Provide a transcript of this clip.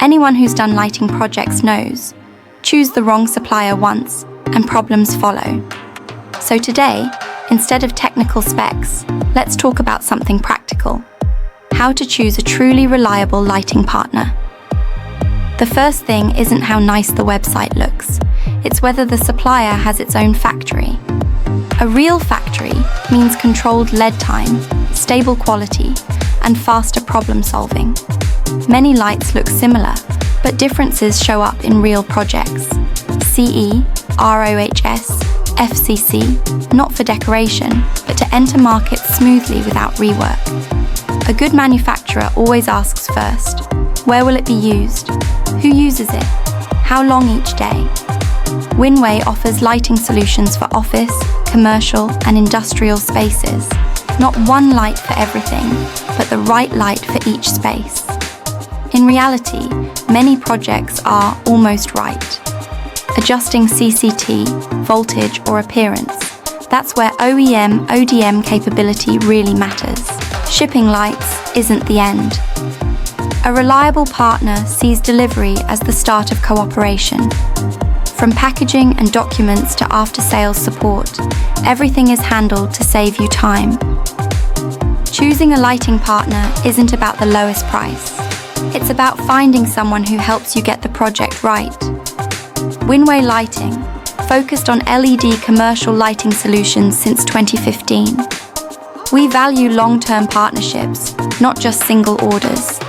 Anyone who's done lighting projects knows, choose the wrong supplier once and problems follow. So today, instead of technical specs, let's talk about something practical: how to choose a truly reliable lighting partner. The first thing isn't how nice the website looks, it's whether the supplier has its own factory. A real factory means controlled lead time, stable quality, and faster problem solving. Many lights look similar, but differences show up in real projects. CE, ROHS, FCC, not for decoration, but to enter markets smoothly without rework. A good manufacturer always asks first, where will it be used? Who uses it? How long each day? Winway offers lighting solutions for office, commercial, and industrial spaces. Not one light for everything, but the right light for each space. In reality, many projects are almost right. Adjusting CCT, voltage, or appearance, that's where OEM/ODM capability really matters. Shipping lights isn't the end. A reliable partner sees delivery as the start of cooperation. From packaging and documents to after-sales support, everything is handled to save you time. Choosing a lighting partner isn't about the lowest price. It's about finding someone who helps you get the project right. Winway Lighting, focused on LED commercial lighting solutions since 2015. We value long-term partnerships, not just single orders.